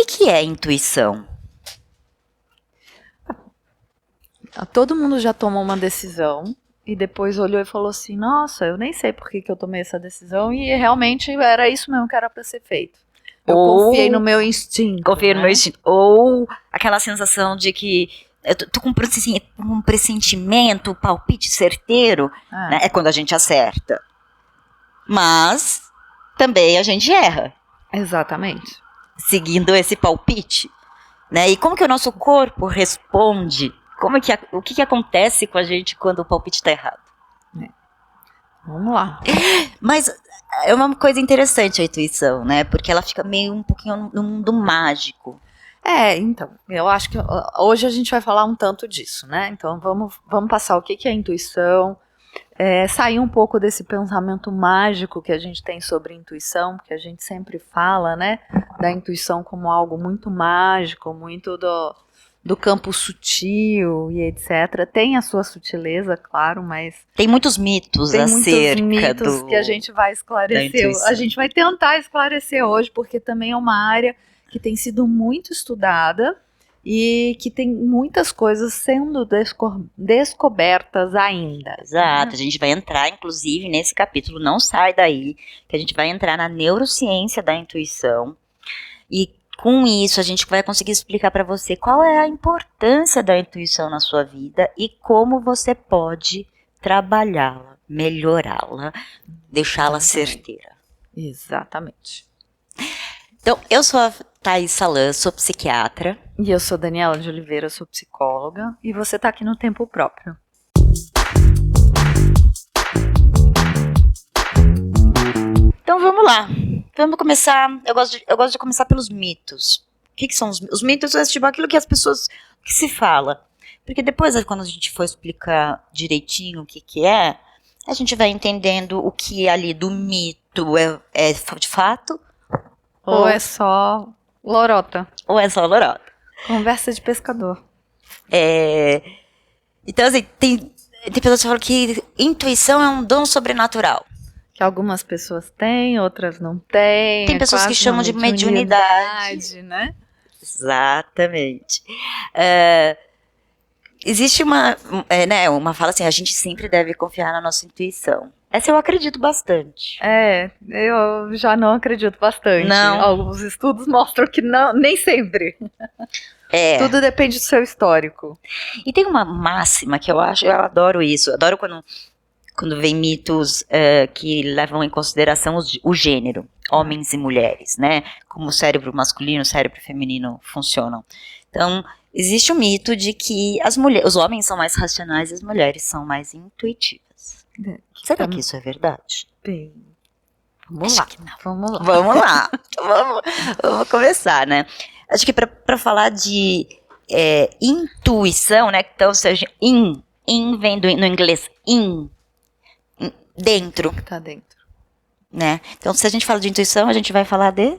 que é intuição? Todo mundo já tomou uma decisão e depois olhou e falou assim, nossa, eu nem sei por que eu tomei essa decisão e realmente era isso mesmo que era para ser feito. Eu confiei no meu instinto. Confiei no meu instinto. Ou aquela sensação de que eu tô com um pressentimento, palpite certeiro, né? É quando a gente acerta. Mas também a gente erra. Exatamente. Seguindo esse palpite, né? E como que o nosso corpo responde? O que acontece com a gente quando o palpite está errado? Vamos lá. Mas é uma coisa interessante a intuição, né? Porque ela fica meio um pouquinho no mundo mágico. Então, eu acho que hoje a gente vai falar um tanto disso, né? Então vamos passar o que é intuição, sair um pouco desse pensamento mágico que a gente tem sobre intuição, porque a gente sempre fala, né, da intuição como algo muito mágico, muito do campo sutil e etc. Tem a sua sutileza, claro, mas... Tem muitos mitos que a gente vai esclarecer. A gente vai tentar esclarecer hoje, porque também é uma área que tem sido muito estudada e que tem muitas coisas sendo descobertas ainda. Exato, a gente vai entrar, inclusive, nesse capítulo, não sai daí, que a gente vai entrar na neurociência da intuição, e com isso a gente vai conseguir explicar para você qual é a importância da intuição na sua vida e como você pode trabalhá-la, melhorá-la, deixá-la certeira. Exatamente. Então, eu sou a Thaís Salan, sou psiquiatra. E eu sou Daniela de Oliveira, sou psicóloga. E você está aqui no Tempo Próprio. Então vamos lá. Vamos começar. Eu gosto de começar pelos mitos. O que são os mitos? É tipo aquilo que as pessoas que se fala. Porque depois, quando a gente for explicar direitinho o que é, a gente vai entendendo o que ali do mito é de fato. Ou é só lorota. Ou é só lorota. Conversa de pescador. Então, assim, tem pessoas que falam que intuição é um dom sobrenatural. Que algumas pessoas têm, outras não têm. Tem pessoas que chamam de mediunidade, né? Exatamente. Existe uma fala assim, a gente sempre deve confiar na nossa intuição. Essa eu acredito bastante. Eu já não acredito bastante. Não. Alguns estudos mostram que não, nem sempre. Tudo depende do seu histórico. E tem uma máxima que eu adoro isso. Eu adoro quando vem mitos que levam em consideração o gênero, homens e mulheres, né? Como o cérebro masculino e o cérebro feminino funcionam. Então, existe o mito de que os homens são mais racionais e as mulheres são mais intuitivas. Será que isso é verdade? Bem, vamos lá. Vamos lá. Vamos lá. Vamos começar, né? Acho que para falar de intuição, né? Então, seja vem no inglês dentro. Tá dentro. Né? Então, se a gente fala de intuição, a gente vai falar de...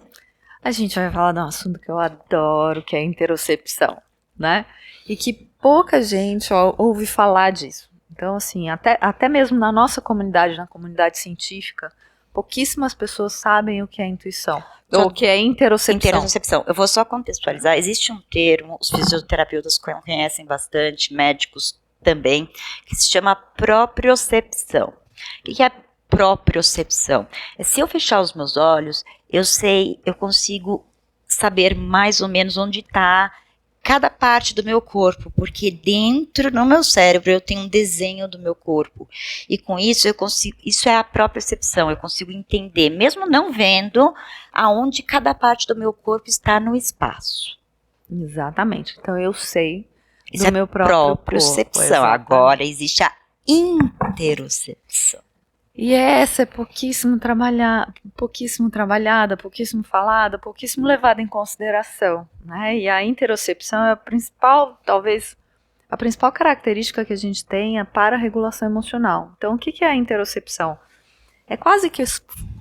A gente vai falar de um assunto que eu adoro, que é a interocepção, né? E que pouca gente ouve falar disso. Então, assim, até mesmo na nossa comunidade, na comunidade científica, pouquíssimas pessoas sabem o que é intuição. Ou o que é interocepção. Eu vou só contextualizar. Existe um termo, os fisioterapeutas conhecem bastante, médicos também, que se chama propriocepção. O que é propriocepção? Se eu fechar os meus olhos, eu consigo saber mais ou menos onde está cada parte do meu corpo, porque dentro no meu cérebro eu tenho um desenho do meu corpo, e com isso isso é a propriocepção, eu consigo entender, mesmo não vendo, aonde cada parte do meu corpo está no espaço. Exatamente, então eu sei isso do meu próprio propriocepção. Agora existe a interocepção. E essa é pouquíssimo trabalhada, pouquíssimo falada, pouquíssimo levada em consideração, né? E a interocepção é a principal característica que a gente tenha para a regulação emocional. Então, o que é a interocepção? É quase que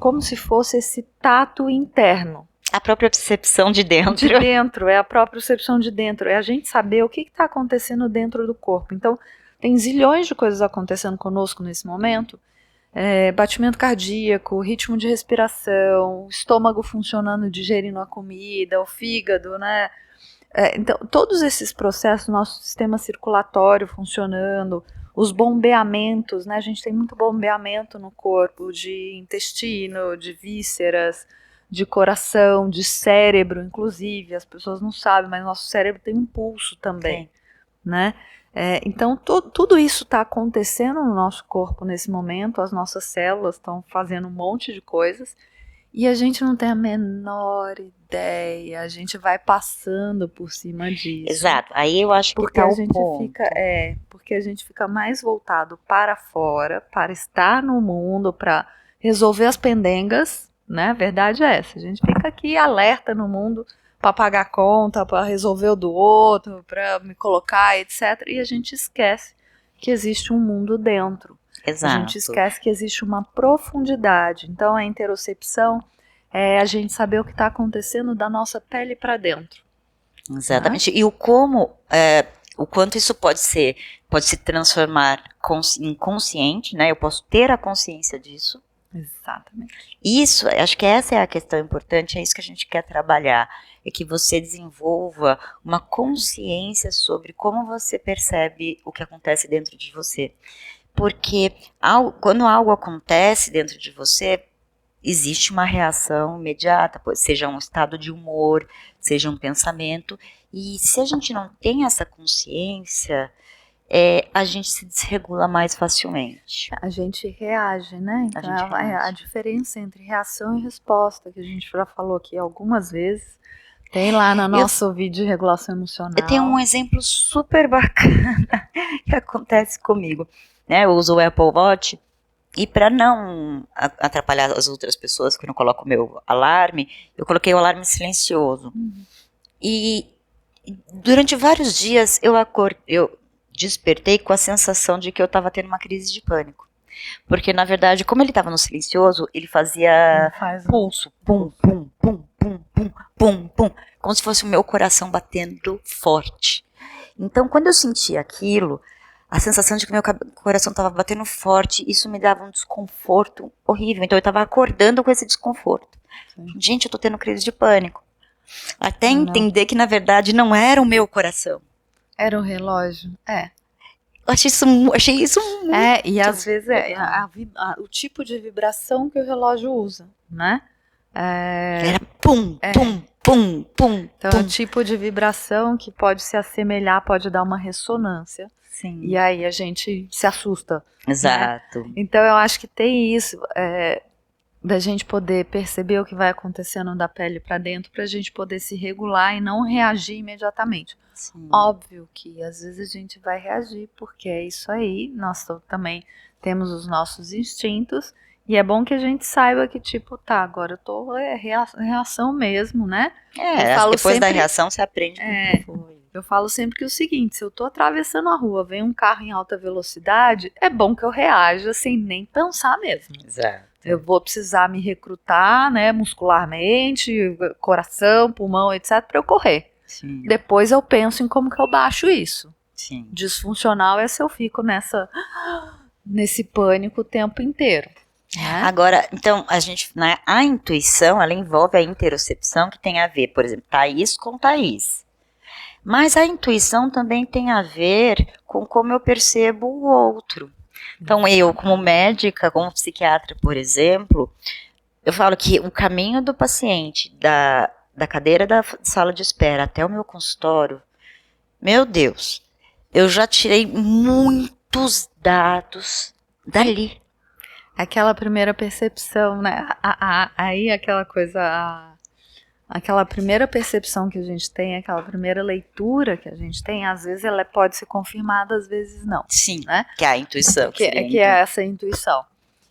como se fosse esse tato interno. A própria percepção de dentro. De dentro, é a própria percepção de dentro. É a gente saber o que está acontecendo dentro do corpo. Então, tem zilhões de coisas acontecendo conosco nesse momento. batimento cardíaco, ritmo de respiração, estômago funcionando, digerindo a comida, o fígado, né? Então, todos esses processos, nosso sistema circulatório funcionando, os bombeamentos, né? A gente tem muito bombeamento no corpo, de intestino, de vísceras, de coração, de cérebro, inclusive. As pessoas não sabem, mas nosso cérebro tem um pulso também, né? Então, tudo isso está acontecendo no nosso corpo nesse momento, as nossas células estão fazendo um monte de coisas, e a gente não tem a menor ideia, a gente vai passando por cima disso. Exato, aí eu acho que porque tá a o gente ponto. porque a gente fica mais voltado para fora, para estar no mundo, para resolver as pendengas, né? A verdade é essa, a gente fica aqui alerta no mundo para pagar conta, para resolver o do outro, para me colocar, etc. E a gente esquece que existe um mundo dentro. Exato. A gente esquece que existe uma profundidade. Então, a interocepção é a gente saber o que está acontecendo da nossa pele para dentro. Exatamente. E o quanto isso pode se transformar em consciente, né? Eu posso ter a consciência disso. Exatamente. Isso, acho que essa é a questão importante, é isso que a gente quer trabalhar, é que você desenvolva uma consciência sobre como você percebe o que acontece dentro de você. Porque quando algo acontece dentro de você, existe uma reação imediata, seja um estado de humor, seja um pensamento, e se a gente não tem essa consciência, a gente se desregula mais facilmente. A gente reage, né? Então, a diferença entre reação e resposta, que a gente já falou aqui algumas vezes, tem lá no nosso vídeo de regulação emocional. Eu tenho um exemplo super bacana que acontece comigo. Né? Eu uso o Apple Watch, e para não atrapalhar as outras pessoas, quando eu coloco o meu alarme, eu coloquei o alarme silencioso. E durante vários dias eu despertei com a sensação de que eu estava tendo uma crise de pânico. Porque, na verdade, como ele estava no silencioso, ele fazia pulso, pum, pum, pum, pum, pum, pum, pum, como se fosse o meu coração batendo forte. Então, quando eu sentia aquilo, a sensação de que meu coração estava batendo forte, isso me dava um desconforto horrível. Então, eu estava acordando com esse desconforto. Sim. Gente, eu estou tendo crise de pânico. Até entender que, na verdade, não era o meu coração. Era um relógio, Eu achei isso muito... e às vezes o tipo de vibração que o relógio usa, né? Era pum, pum, pum, pum. Então, é um tipo de vibração que pode se assemelhar, pode dar uma ressonância. Sim. E aí a gente se assusta. Exato. Né? Então, eu acho que tem isso, da gente poder perceber o que vai acontecendo da pele para dentro, para a gente poder se regular e não reagir imediatamente. Sim. Óbvio que às vezes a gente vai reagir, porque é isso aí, nós também temos os nossos instintos, e é bom que a gente saiba que, tipo, agora eu tô reação mesmo, né? Depois da reação você aprende que foi. Eu falo sempre que é o seguinte, se eu tô atravessando a rua, vem um carro em alta velocidade, é bom que eu reaja sem nem pensar mesmo. Exato. Eu vou precisar me recrutar, né, muscularmente, coração, pulmão, etc, para eu correr. Sim. Depois eu penso em como que eu baixo isso. Sim. Disfuncional é se eu fico nesse pânico o tempo inteiro. Né? Agora, então, a intuição, ela envolve a interocepção, que tem a ver, por exemplo, Thaís com Thaís. Mas a intuição também tem a ver com como eu percebo o outro. Então, eu, como médica, como psiquiatra, por exemplo, eu falo que o caminho do paciente, da cadeira da sala de espera até o meu consultório, meu Deus, eu já tirei muitos dados dali. Aquela primeira percepção, né? Aí aquela coisa, aquela primeira percepção que a gente tem, aquela primeira leitura que a gente tem, às vezes ela pode ser confirmada, às vezes não. Sim, né? Que é a intuição. Que é essa intuição.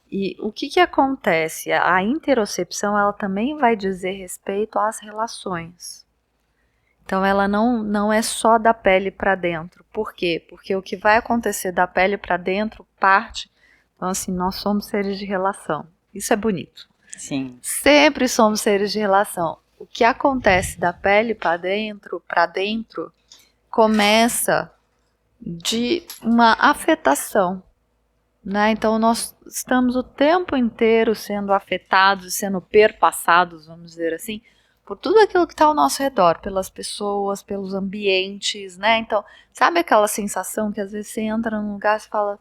E o que acontece? A interocepção, ela também vai dizer respeito às relações. Então, ela não é só da pele para dentro. Por quê? Porque o que vai acontecer da pele para dentro parte... Então, assim, nós somos seres de relação. Isso é bonito. Sim. Sempre somos seres de relação. O que acontece da pele para dentro, começa de uma afetação. né? Então nós estamos o tempo inteiro sendo afetados, sendo perpassados, vamos dizer assim, por tudo aquilo que está ao nosso redor, pelas pessoas, pelos ambientes, né? Então, sabe aquela sensação que às vezes você entra num lugar e fala,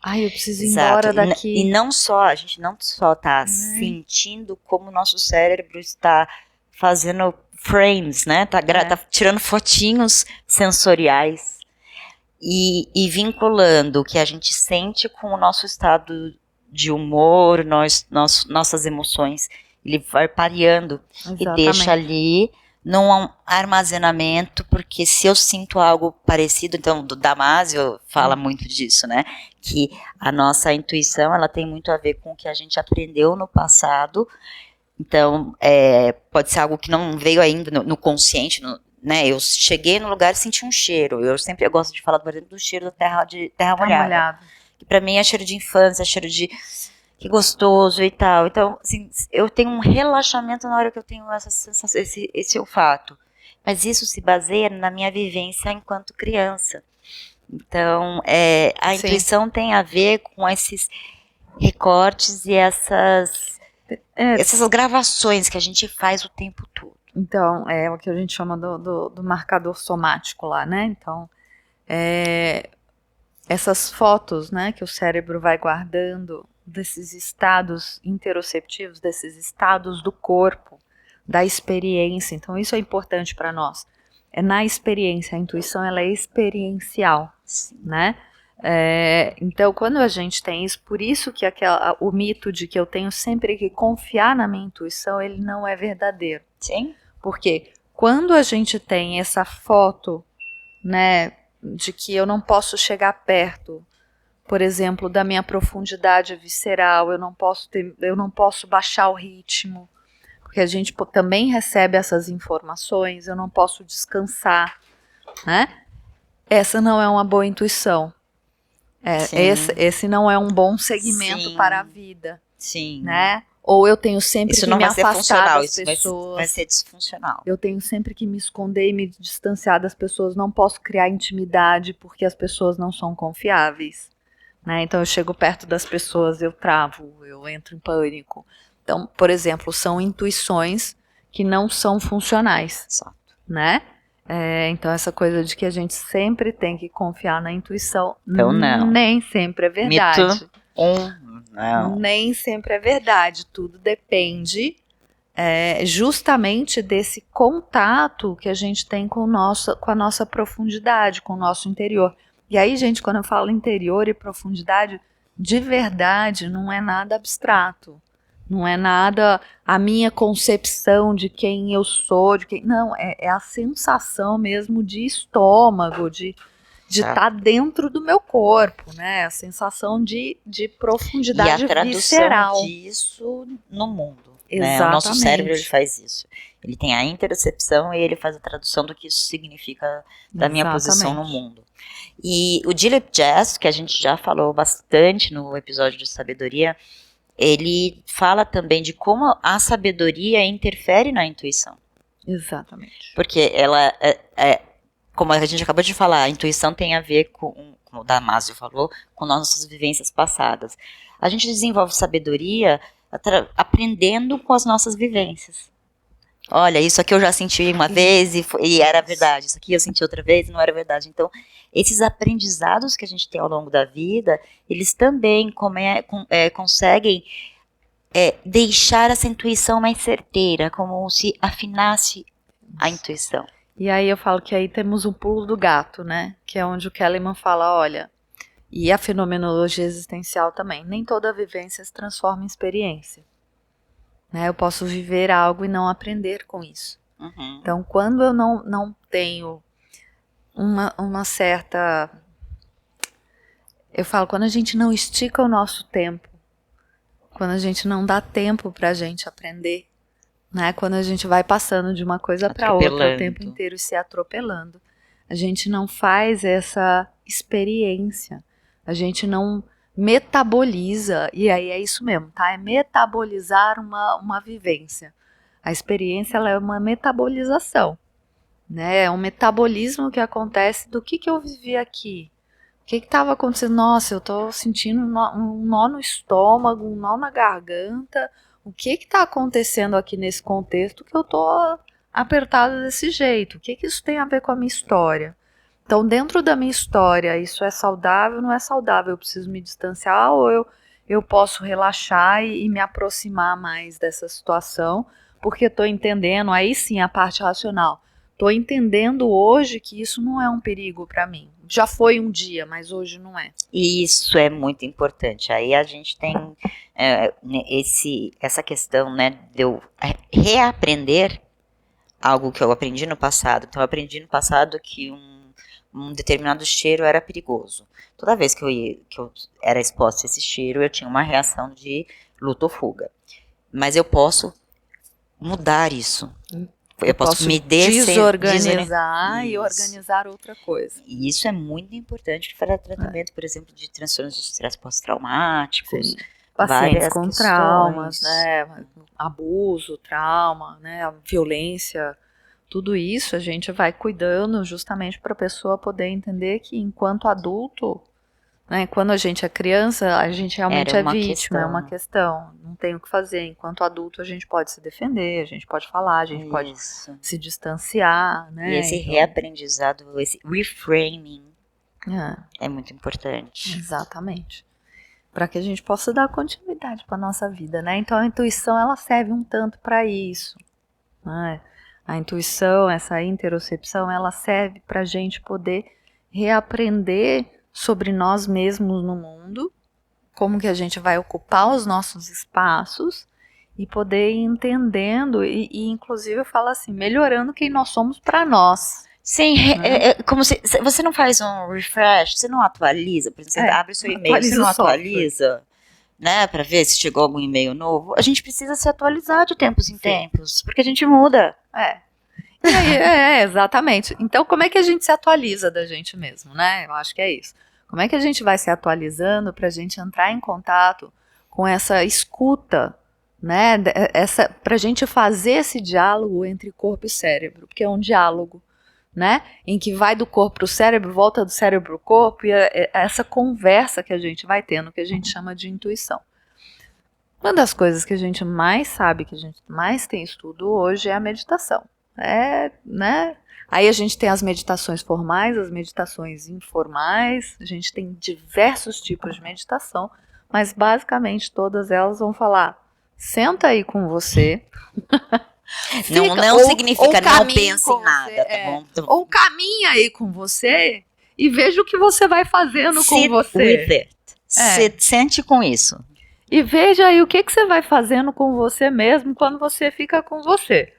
ai, eu preciso ir embora daqui. E não só, a gente não só está sentindo como o nosso cérebro está fazendo frames, né? Tá tirando fotinhos sensoriais e vinculando o que a gente sente com o nosso estado de humor, nossas emoções. Ele vai pareando. Exatamente. E deixa ali num armazenamento, porque se eu sinto algo parecido, então o Damasio fala muito disso, né? Que a nossa intuição, ela tem muito a ver com o que a gente aprendeu no passado. Então, pode ser algo que não veio ainda no consciente, né? Eu cheguei no lugar e senti um cheiro. Eu gosto de falar, por exemplo, do cheiro da terra molhada. Que para mim é cheiro de infância, cheiro de que gostoso e tal. Então, assim, eu tenho um relaxamento na hora que eu tenho essa sensação, esse olfato. Mas isso se baseia na minha vivência enquanto criança. Então, a intuição tem a ver com esses recortes e essas gravações que a gente faz o tempo todo. Então, é o que a gente chama do marcador somático lá, né? Então, essas fotos, né, que o cérebro vai guardando desses estados interoceptivos, desses estados do corpo, da experiência. Então, isso é importante para nós. É na experiência, a intuição ela é experiencial, né? Então, quando a gente tem isso, por isso que o mito de que eu tenho sempre que confiar na minha intuição, ele não é verdadeiro. Sim. Porque quando a gente tem essa foto, né, de que eu não posso chegar perto, por exemplo, da minha profundidade visceral, eu não posso baixar o ritmo, porque a gente também recebe essas informações, eu não posso descansar, né? Essa não é uma boa intuição. Esse não é um bom segmento para a vida. Sim. Né? Ou eu tenho sempre que me afastar das pessoas. Isso vai ser disfuncional. Eu tenho sempre que me esconder e me distanciar das pessoas. Não posso criar intimidade porque as pessoas não são confiáveis. Né? Então eu chego perto das pessoas, eu travo, eu entro em pânico. Então, por exemplo, são intuições que não são funcionais. Exato. Né? Então essa coisa de que a gente sempre tem que confiar na intuição, então, não. Nem sempre é verdade. Mito. Não. Nem sempre é verdade. Tudo depende justamente desse contato que a gente tem com a nossa profundidade, com o nosso interior. E aí, gente, quando eu falo interior e profundidade, de verdade, não é nada abstrato. Não é nada a minha concepção de quem eu sou, não, é a sensação mesmo de estômago, de estar dentro do meu corpo, né? A sensação de profundidade visceral. E a tradução disso no mundo. Exatamente. Né? O nosso cérebro ele faz isso. Ele tem a interocepção e ele faz a tradução do que isso significa da minha posição no mundo. E o Dilip Jess, que a gente já falou bastante no episódio de sabedoria, ele fala também de como a sabedoria interfere na intuição. Exatamente. Porque ela como a gente acabou de falar, a intuição tem a ver com, como o Damasio falou, com nossas vivências passadas. A gente desenvolve sabedoria aprendendo com as nossas vivências. Olha, isso aqui eu já senti uma vez e era verdade. Isso aqui eu senti outra vez e não era verdade. Então, esses aprendizados que a gente tem ao longo da vida, eles também conseguem deixar essa intuição mais certeira, como se afinasse a intuição. E aí eu falo que aí temos um pulo do gato, né? Que é onde o Kahneman fala, olha, e a fenomenologia existencial também, nem toda vivência se transforma em experiência. Né? Eu posso viver algo e não aprender com isso. Uhum. Então, quando eu não tenho uma certa... Eu falo, quando a gente não estica o nosso tempo, quando a gente não dá tempo pra gente aprender, né? Quando a gente vai passando de uma coisa para outra o tempo inteiro e se atropelando, a gente não faz essa experiência, a gente não metaboliza, e aí é isso mesmo, tá? É metabolizar uma vivência. A experiência ela é uma metabolização, né? É um metabolismo que acontece do que eu vivi aqui, o que estava acontecendo? Nossa, eu tô sentindo um nó no estômago, um nó na garganta. O que está acontecendo aqui nesse contexto que eu tô apertada desse jeito? O que isso tem a ver com a minha história? Então, dentro da minha história, isso é saudável, não é saudável? Eu preciso me distanciar ou eu posso relaxar e me aproximar mais dessa situação, porque estou entendendo, aí sim a parte racional, estou entendendo hoje que isso não é um perigo para mim. Já foi um dia, mas hoje não é. Isso é muito importante. Aí a gente tem essa questão, né, de eu reaprender algo que eu aprendi no passado. Então, eu aprendi no passado que um determinado cheiro era perigoso. Toda vez que eu era exposta a esse cheiro, eu tinha uma reação de luta ou fuga. Mas eu posso mudar isso. Eu posso me desorganizar e organizar outra coisa. E isso é muito importante para tratamento, por exemplo, de transtornos de estresse pós-traumáticos. Pacientes com questões. Traumas, né? Abuso, trauma, né? Violência. Tudo isso a gente vai cuidando justamente para a pessoa poder entender que enquanto adulto, né, quando a gente é criança, a gente realmente é vítima, é uma questão, não tem o que fazer. Enquanto adulto a gente pode se defender, a gente pode falar, a gente pode se distanciar. Né? E esse reaprendizado, esse reframing é muito importante. Exatamente. Para que a gente possa dar continuidade para a nossa vida. Né? Então a intuição ela serve um tanto para isso. Né? A intuição, essa interocepção, ela serve para a gente poder reaprender sobre nós mesmos no mundo, como que a gente vai ocupar os nossos espaços e poder ir entendendo e inclusive eu falo assim, melhorando quem nós somos para nós. Sim, como se você não faz um refresh, você não atualiza, por exemplo, você abre o seu e-mail, você não atualiza, né, para ver se chegou algum e-mail novo. A gente precisa se atualizar de tempos em tempos, porque a gente muda. Exatamente. Então, como é que a gente se atualiza da gente mesmo, né? Eu acho que é isso. Como é que a gente vai se atualizando para a gente entrar em contato com essa escuta, né? Para a gente fazer esse diálogo entre corpo e cérebro, porque é um diálogo, né? Em que vai do corpo para o cérebro, volta do cérebro para o corpo, e é essa conversa que a gente vai tendo, que a gente chama de intuição. Uma das coisas que a gente mais sabe, que a gente mais tem estudo hoje é a meditação. Né? Aí a gente tem as meditações formais, as meditações informais, a gente tem diversos tipos de meditação, mas basicamente todas elas vão falar, senta aí com você. Não significa não pensa em nada, tá bom? Ou caminha aí com você e veja o que você vai fazendo com você. Sente com isso. E veja aí o que você vai fazendo com você mesmo quando você fica com você.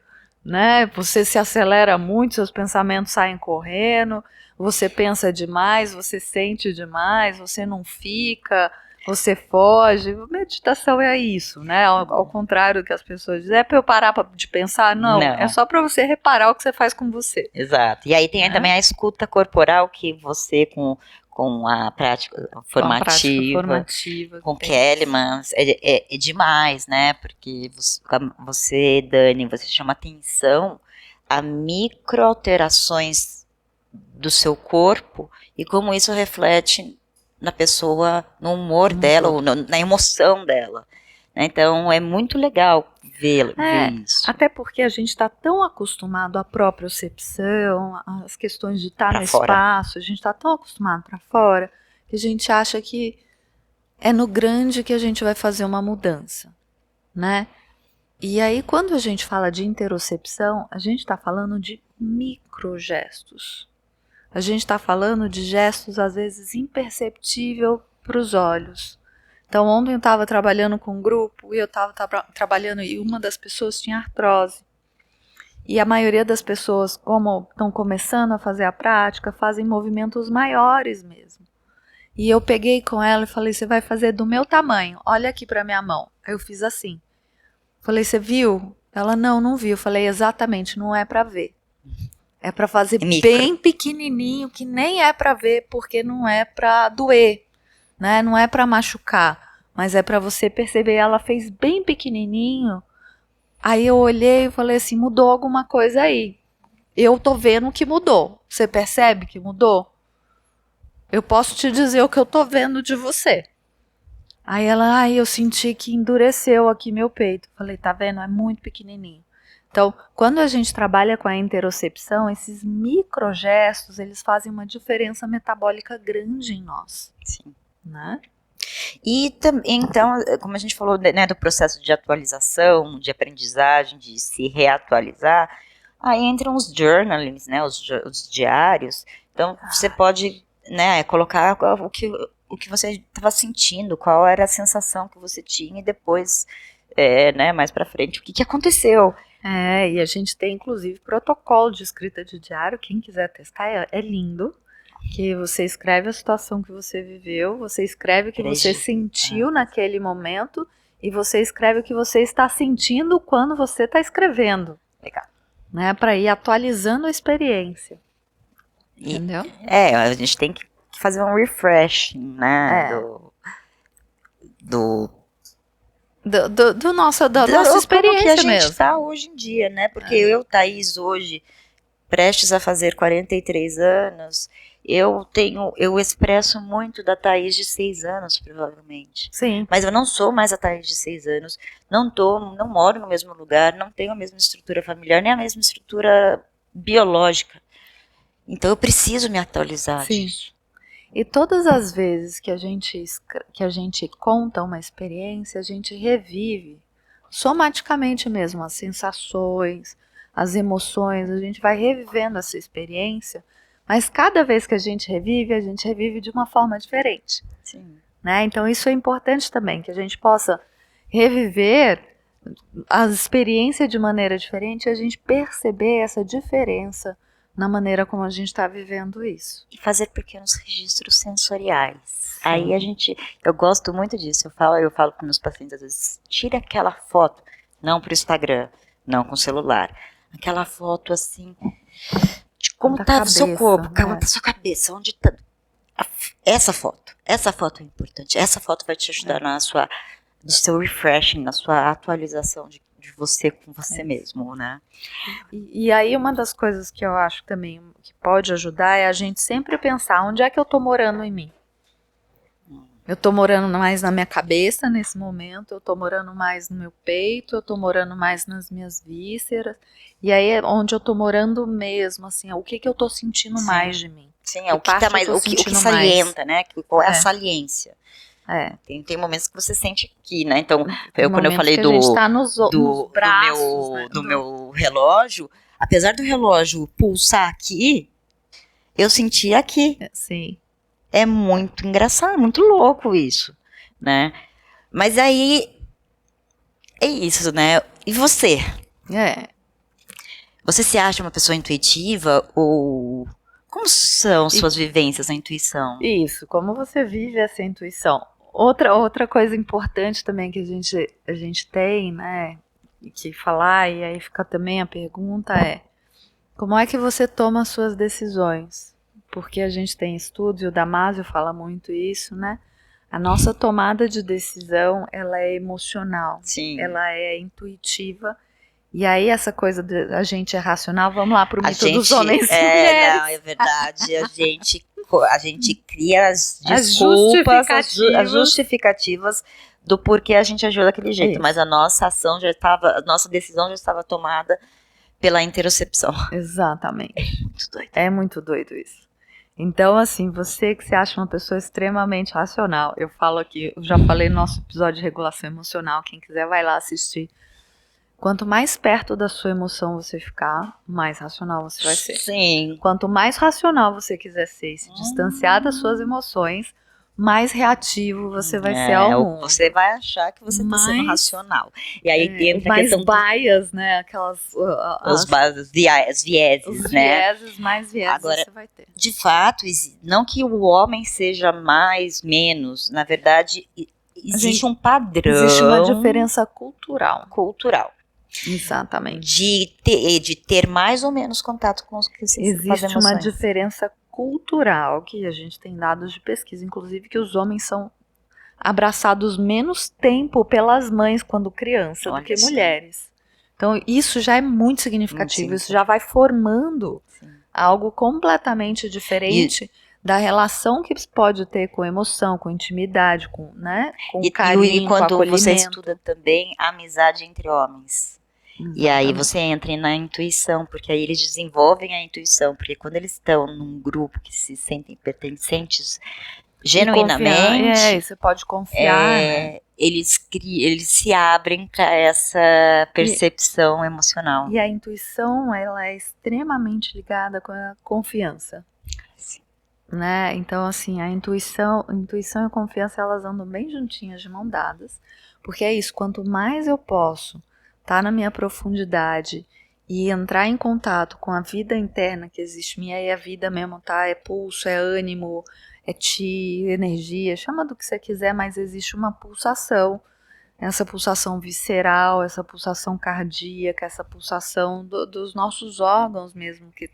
Né? Você se acelera muito, seus pensamentos saem correndo, você pensa demais, você sente demais, você não fica, você foge. Meditação é isso, né? Ao contrário do que as pessoas dizem, é para eu parar de pensar? Não, é só para você reparar o que você faz com você. Exato. E aí tem também a escuta corporal que você com a prática formativa com Kellyman, é demais, né? Porque você, Dani, você chama atenção a microalterações do seu corpo e como isso reflete na pessoa, no humor dela, ou na emoção dela. Então, é muito legal ver isso. Até porque a gente está tão acostumado à propriocepção, às questões de estar no espaço, a gente está tão acostumado para fora, que a gente acha que é no grande que a gente vai fazer uma mudança, né? E aí, quando a gente fala de interocepção, a gente está falando de microgestos. A gente está falando de gestos, às vezes, imperceptíveis para os olhos. Então, ontem eu estava trabalhando com um grupo e eu estava trabalhando e uma das pessoas tinha artrose. E a maioria das pessoas, como estão começando a fazer a prática, fazem movimentos maiores mesmo. E eu peguei com ela e falei, você vai fazer do meu tamanho, olha aqui para minha mão. Aí eu fiz assim. Falei, você viu? Ela, não vi. Eu falei, exatamente, não é para ver. É para fazer bem pequenininho, que nem é para ver, porque não é para doer. Né? Não é para machucar, mas é para você perceber. Ela fez bem pequenininho. Aí eu olhei e falei assim, mudou alguma coisa aí. Eu tô vendo que mudou. Você percebe que mudou? eu posso te dizer o que eu tô vendo de você. Aí ela, eu senti que endureceu aqui meu peito. Falei, tá vendo? É muito pequenininho. Então, quando a gente trabalha com a interocepção, esses microgestos, eles fazem uma diferença metabólica grande em nós. Sim. Né? E então, como a gente falou, né, do processo de atualização, de aprendizagem, de se reatualizar, aí entram os journalings, né, os diários. Então, você pode, né, colocar o que você estava sentindo, qual era a sensação que você tinha e depois, né, mais para frente, o que aconteceu. E a gente tem, inclusive, protocolo de escrita de diário. Quem quiser testar, é lindo. Que você escreve a situação que você viveu, você escreve o que você sentiu naquele momento e você escreve o que você está sentindo quando você está escrevendo. Legal. Né, para ir atualizando a experiência. Entendeu? A gente tem que fazer um refreshing, né, da nossa experiência que a gente mesmo. está hoje em dia, né? Porque eu, Thaís, hoje, prestes a fazer 43 anos, eu expresso muito da Thaís de 6 anos, provavelmente. Sim. Mas eu não sou mais a Thaís de 6 anos, não moro no mesmo lugar, não tenho a mesma estrutura familiar, nem a mesma estrutura biológica. Então eu preciso me atualizar disso. E todas as vezes que a gente conta uma experiência, a gente revive somaticamente mesmo as sensações, as emoções, a gente vai revivendo essa experiência, mas cada vez que a gente revive de uma forma diferente. Sim. Né? Então isso é importante também, que a gente possa reviver a experiência de maneira diferente e a gente perceber essa diferença na maneira como a gente está vivendo isso. E fazer pequenos registros sensoriais. Sim. Aí eu gosto muito disso, eu falo para meus pacientes às vezes, tira aquela foto, não para o Instagram, não com o celular, aquela foto assim, de como está o seu corpo, como está a sua cabeça, onde está. Essa foto é importante, essa foto vai te ajudar no seu refreshing, na sua atualização de você com você mesmo, né? E aí uma das coisas que eu acho também que pode ajudar é a gente sempre pensar onde é que eu tô morando em mim. Eu tô morando mais na minha cabeça nesse momento, eu tô morando mais no meu peito, eu tô morando mais nas minhas vísceras, e aí é onde eu tô morando mesmo, assim, o que eu tô sentindo mais de mim. Sim, o que tá mais, o que salienta, né? Qual é a saliência? Tem momentos que você sente aqui, né? Então, quando eu falei do meu relógio, apesar do relógio pulsar aqui, eu senti aqui. Sim. É muito engraçado, muito louco isso, né? Mas aí, é isso, né? E você? Você se acha uma pessoa intuitiva ou... Como são suas vivências na intuição? Isso, como você vive essa intuição? Outra coisa importante também que a gente tem, né, que falar, e aí fica também a pergunta como é que você toma as suas decisões? Porque a gente tem estudos, e o Damasio fala muito isso, né? A nossa tomada de decisão, ela é emocional, ela é intuitiva. E aí essa coisa a gente é racional, vamos lá pro mito dos homens e mulheres. Não, é verdade, a gente cria as desculpas, as justificativas do porquê a gente agiu daquele jeito, mas a nossa a nossa decisão já estava tomada pela interocepção. Exatamente. Muito doido. É muito doido isso. Então, assim, você que se acha uma pessoa extremamente racional, eu falo aqui, eu já falei no nosso episódio de regulação emocional, quem quiser vai lá assistir. Quanto mais perto da sua emoção você ficar, mais racional você vai ser. Sim. Quanto mais racional você quiser ser e se distanciar das suas emoções, mais reativo você vai ser ao mundo. Você vai achar que você está sendo racional. E aí entra a mais questão bias, né? Aquelas... os vieses, né? Mais vieses agora, você vai ter. De fato, não que o homem seja menos. Na verdade, existe um padrão. Existe uma diferença cultural. Exatamente. De ter mais ou menos contato com os que se Existe uma diferença cultural que a gente tem dados de pesquisa, inclusive que os homens são abraçados menos tempo pelas mães quando criança do que mulheres. Então isso já é muito significativo, isso já vai formando algo completamente diferente da relação que pode ter com emoção, com intimidade, com, né, com E carinho, com quando acolhimento. você estuda também a amizade entre homens. E aí Exatamente. você entra na intuição, porque aí eles desenvolvem a intuição, porque quando eles estão num grupo que se sentem pertencentes genuinamente, Você pode confiar, né? eles se abrem para essa percepção emocional. E a intuição, ela é extremamente ligada com a confiança. Sim. Né? Então, assim, a intuição e a confiança, elas andam bem juntinhas, de mão dadas, porque é isso, quanto mais eu posso estar na minha profundidade e entrar em contato com a vida interna que existe minha, aí a vida mesmo, tá? É pulso, é ânimo, é chi, energia, chama do que você quiser, mas existe uma pulsação, essa pulsação visceral, essa pulsação cardíaca, essa pulsação dos nossos órgãos mesmo, que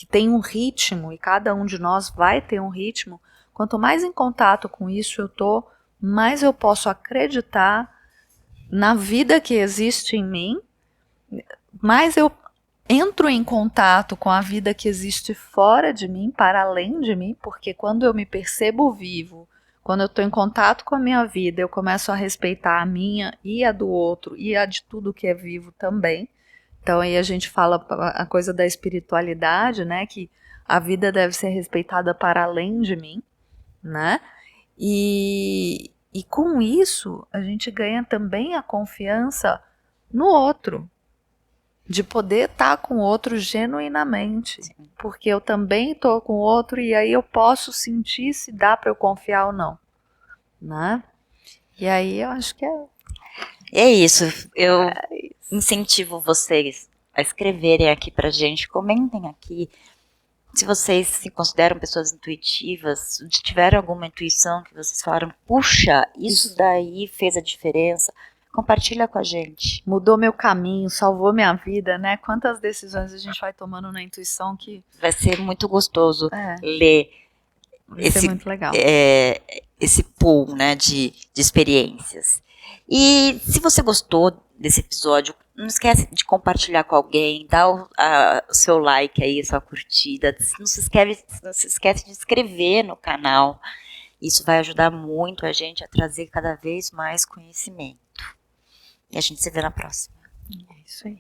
tem um ritmo, e cada um de nós vai ter um ritmo. Quanto mais em contato com isso eu tô, mais eu posso acreditar na vida que existe em mim, mais eu entro em contato com a vida que existe fora de mim, para além de mim, porque quando eu me percebo vivo, quando eu estou em contato com a minha vida, eu começo a respeitar a minha e a do outro e a de tudo que é vivo também. Então aí a gente fala a coisa da espiritualidade, né, que a vida deve ser respeitada para além de mim, né? E com isso a gente ganha também a confiança no outro, de poder estar com o outro genuinamente, Sim. porque eu também estou com o outro e aí eu posso sentir se dá para eu confiar ou não, né? E aí eu acho que É isso. Eu incentivo vocês a escreverem aqui pra gente, comentem aqui se vocês se consideram pessoas intuitivas, se tiveram alguma intuição que vocês falaram, puxa, isso daí fez a diferença, compartilha com a gente. mudou meu caminho, salvou minha vida, né? Quantas decisões a gente vai tomando na intuição que Vai ser muito gostoso é, ler vai ser muito legal. Esse pool, né, de experiências. E se você gostou desse episódio, não esquece de compartilhar com alguém, dá o seu like aí, a sua curtida, não se esquece de inscrever no canal. Isso vai ajudar muito a gente a trazer cada vez mais conhecimento. E a gente se vê na próxima. É isso aí.